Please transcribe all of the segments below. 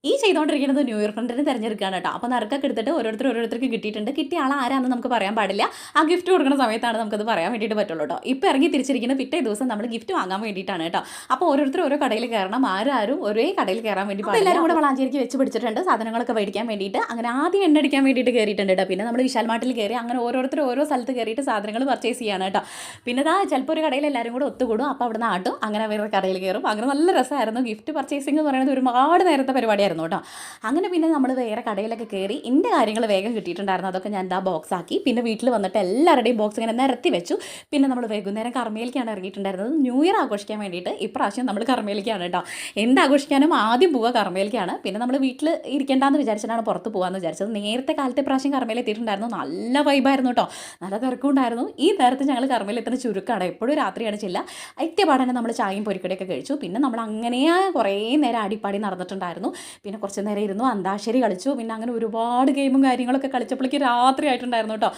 ഈ ചെയ്തുകൊണ്ടിരിക്കുന്നത് new year ഫ്രണ്ടിനെ തിരഞ്ഞെടുക്കുകയാണ് കേട്ടോ. അപ്പോൾ നറുക്കൊക്കെ എടുത്തിട്ട് ഓരോരുത്തർക്ക് കിട്ടിയിട്ടുണ്ട്. കിട്ടിയ ആൾ ആരാണെന്ന് നമുക്ക് പറയാൻ പാടില്ല. ആ ഗിഫ്റ്റ് കൊടുക്കുന്ന സമയത്താണ് നമുക്കത് പറയാൻ വേണ്ടിയിട്ട് പറ്റുള്ളൂ കേട്ടോ. ഇപ്പോൾ ഇറങ്ങി തിരിച്ചിരിക്കുന്ന പിറ്റേ ദിവസം നമ്മൾ ഗിഫ്റ്റ് വാങ്ങാൻ വേണ്ടിയിട്ടാണ് കേട്ടോ. അപ്പോൾ ഓരോരുത്തർ ഓരോ കടയിൽ കയറണം. ആരും ഒരേ കടയിൽ കയറാൻ വേണ്ടി പാടില്ല. എല്ലാവരും കൂടെ വളാഞ്ചേരിക്ക് വെച്ച് പിടിച്ചിട്ടുണ്ട് സാധനങ്ങളൊക്കെ മേടിക്കാൻ വേണ്ടിയിട്ട്. അങ്ങനെ ആദ്യം എണ്ണ അടിക്കാൻ വേണ്ടിയിട്ട് കയറിയിട്ടുണ്ട് കേട്ടോ. പിന്നെ നമ്മൾ വിശാൽ മാർട്ടിൽ കയറി അങ്ങനെ ഓരോരുത്തർ ഓരോ സ്ഥലത്ത് കയറിയിട്ട് സാധനങ്ങൾ പർച്ചേസ് ചെയ്യാണ് കേട്ടോ. പിന്നെ ചിലപ്പോൾ ഒരു കടയിൽ എല്ലാവരും കൂടെ ഒത്തുകൂടും. അപ്പോൾ അവിടെ നിന്ന് ആട്ടും അങ്ങനെ വേറെ കടയിൽ കയറും. അങ്ങനെ നല്ല രസമായിരുന്നു. ഗിഫ്റ്റ് പർച്ചേസിംഗ് എന്ന് പറയുന്നത് ഒരുപാട് നേരത്തെ പരിപാടിയായിരുന്നു കേട്ടോ. അങ്ങനെ പിന്നെ നമ്മൾ വേറെ കടയിലൊക്കെ കയറി എൻ്റെ കാര്യങ്ങൾ വേഗം കിട്ടിയിട്ടുണ്ടായിരുന്നു. അതൊക്കെ ഞാൻ ബോക്സ് ആക്കി. പിന്നെ വീട്ടിൽ വന്നിട്ട് എല്ലാവരുടെയും ബോക്സ് ഇങ്ങനെ നിരത്തി വെച്ചു. പിന്നെ നമ്മൾ വൈകുന്നേരം കർമ്മയിലേക്കാണ് ഇറങ്ങിയിട്ടുണ്ടായിരുന്നത് ന്യൂ ഇയർ ആഘോഷിക്കാൻ വേണ്ടിയിട്ട്. ഇപ്രാവശ്യം നമ്മൾ കർമ്മയിലേക്കാണ് കേട്ടോ. എന്താഘോഷിക്കാനും ആദ്യം പോവുക കർമ്മയിലേക്കാണ്. പിന്നെ നമ്മൾ വീട്ടിൽ ഇരിക്കേണ്ടെന്ന് വിചാരിച്ചിട്ടാണ് പുറത്ത് പോകാമെന്ന് വിചാരിച്ചത്. നേരത്തെ കാലത്തെ പ്രാവശ്യം കർമ്മയിൽ എത്തിയിട്ടുണ്ടായിരുന്നു. നല്ല വൈബായിരുന്നു കേട്ടോ. നല്ല തിരക്കുണ്ടായിരുന്നു. ഈ നേരത്ത് ഞങ്ങൾ കർമ്മയിൽ എത്തുന്ന ചുരുക്കമാണ്. എപ്പോഴും രാത്രിയാണ് ചില്ല. എത്തിയപാടനെ നമ്മൾ ചായയും പൊരിക്കടിയൊക്കെ കഴിച്ചു. പിന്നെ നമ്മൾ അങ്ങനെ കുറേ നേരം അടിപ്പാടി നടന്നിട്ടുണ്ടായിരുന്നു. പിന്നെ കുറച്ച് നേരം ഇരുന്നു അന്താക്ഷരി കളിച്ചു. പിന്നെ അങ്ങനെ ഒരുപാട് ഗെയിമും കാര്യങ്ങളൊക്കെ കളിച്ചപ്പോഴേക്ക് രാത്രി ആയിട്ടുണ്ടായിരുന്നു കേട്ടോ.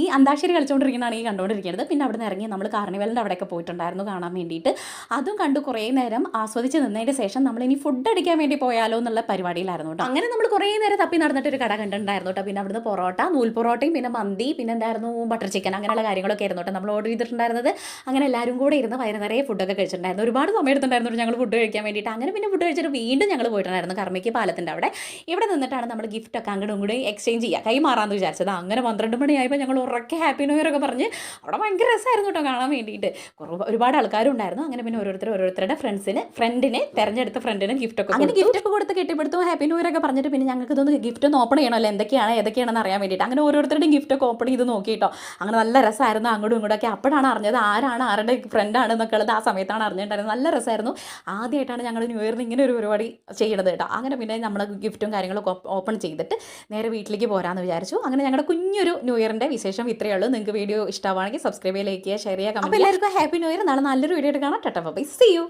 ഈ അന്താക്ഷരി കളിച്ചുകൊണ്ടിരിക്കുന്നതാണ് ഈ കണ്ടുകൊണ്ടിരിക്കുന്നത്. പിന്നെ അവിടെ നിന്ന് ഇറങ്ങി നമ്മൾ കാർണിവലിൻ്റെ അവിടെയൊക്കെ പോയിട്ടുണ്ടായിരുന്നു കാണാൻ വേണ്ടിയിട്ട്. അതും കണ്ട് കുറേ നേരം ആസ്വദിച്ച് നിന്നതിൻ്റെ ശേഷം നമ്മൾ ഇനി ഫുഡ് അടിക്കാൻ വേണ്ടി പോയാലോ എന്നുള്ള പരിപാടിയിലായിരുന്നു കേട്ടോ. അങ്ങനെ നമ്മൾ കുറേ നേരം തപ്പി നടന്നിട്ട് ഒരു കട കണ്ടിട്ടുണ്ടായിരുന്നു കേട്ടോ. പിന്നെ അവിടുന്ന് പൊറോട്ട, നൂൽ പൊറോട്ടയും പിന്നെ മന്തി, പിന്നെ എന്തായിരുന്നു ബട്ടർ ചിക്കൻ, അങ്ങനെയുള്ള കാര്യങ്ങളൊക്കെ ആയിരുന്നു കേട്ടോ നമ്മൾ ഓർഡർ ചെയ്തിട്ടുണ്ടായിരുന്നത്. അങ്ങനെ എല്ലാവരും കൂടെ ഇരുന്ന് വയറ് നിറയെ ഫുഡൊക്കെ കഴിച്ചിട്ടുണ്ടായിരുന്നു. ഒരുപാട് സമയം എടുത്തിട്ടുണ്ടായിരുന്നു ഞങ്ങൾ ഫുഡ് കഴിക്കാൻ വേണ്ടിയിട്ട്. അങ്ങനെ പിന്നെ ഫുഡ് കഴിച്ചിട്ട് വീണ്ടും ഞങ്ങൾ പോയിട്ടുണ്ടായിരുന്നു കർമ്മയ്ക്ക് പാലത്തിൻ്റെ അവിടെ. ഇവിടെ നിന്നിട്ടാണ് നമ്മൾ ഗിഫ്റ്റൊക്കെ അങ്ങോട്ടും കൂടി എക്സ്ചേഞ്ച് ചെയ്യുക, കൈമാറാമെന്ന് വിചാരിച്ചത്. അങ്ങനെ 12 മണിയായപ്പോൾ ഞങ്ങൾ ഉറക്കെ ഹാപ്പി ന്യൂ ഇയർ ഒക്കെ പറഞ്ഞ് അവിടെ ഭയങ്കര രസമായിരുന്നു കേട്ടോ കാണാൻ വേണ്ടിയിട്ട്. ഒരുപാട് ആൾക്കാരും ഉണ്ടായിരുന്നു. അങ്ങനെ പിന്നെ ഓരോരുത്തരുടെ ഫ്രണ്ടിനെ തിരഞ്ഞെടുത്ത ഫ്രണ്ടിന് ഗിഫ്റ്റൊക്കെ അങ്ങനെ ഗിഫ്റ്റൊക്കെ കൊടുത്ത് കെട്ടിപ്പിടുത്തും ഹാപ്പി ന്യൂ ഇയർ ഒക്കെ പറഞ്ഞിട്ട് പിന്നെ ഞങ്ങൾക്ക് ഇതൊന്ന് ഗിഫ്റ്റ് ഒന്ന് ഓപ്പൺ ചെയ്യണമല്ലോ ഏതൊക്കെയാണെന്ന് അറിയാൻ വേണ്ടിയിട്ട്. അങ്ങനെ ഓരോരുത്തരുടെയും ഗിഫ്റ്റൊക്കെ ഓപ്പൺ ചെയ്ത് നോക്കിയിട്ടോ. അങ്ങനെ നല്ല രസമായിരുന്നു. അങ്ങോട്ടും ഇങ്ങോട്ടൊക്കെ അപ്പോഴാണ് അറിഞ്ഞത് ആരുടെ ഫ്രണ്ടാണ് എന്നൊക്കെ ഉള്ളത്. ആ സമയത്താണ് അറിഞ്ഞിട്ടുണ്ടായിരുന്നത്. നല്ല രസമായിരുന്നു. ആദ്യമായിട്ടാണ് ഞങ്ങൾ ന്യൂ ഇയറിന് ഇങ്ങനെ ഒരു പരിപാടി ചെയ്യണത് കേട്ടോ. അങ്ങനെ പിന്നെ നമ്മൾ ഗിഫ്റ്റും കാര്യങ്ങളൊക്കെ ഓപ്പൺ ചെയ്തിട്ട് നേരെ വീട്ടിലേക്ക് പോരാമെന്ന് വിചാരിച്ചു. അങ്ങനെ ഞങ്ങളുടെ കുഞ്ഞൊരു ന്യൂ ഇയറിൻ്റെ വിശേഷം ഇത്രയേ ഉള്ളൂ. നിങ്ങൾക്ക് വീഡിയോ ഇഷ്ടമാണെങ്കിൽ സബ്സ്ക്രൈബ് ചെയ്യുക, ലൈക്ക് ചെയ്യുക, ഷെയർ ചെയ്യുക, കമൻറ്റ്. അപ്പോൾ എല്ലാവർക്കും ഹാപ്പി ന്യൂ ഇയർ. നാളെ നല്ലൊരു വീഡിയോ ആയിട്ട് കാണാം. Tata bye, see U.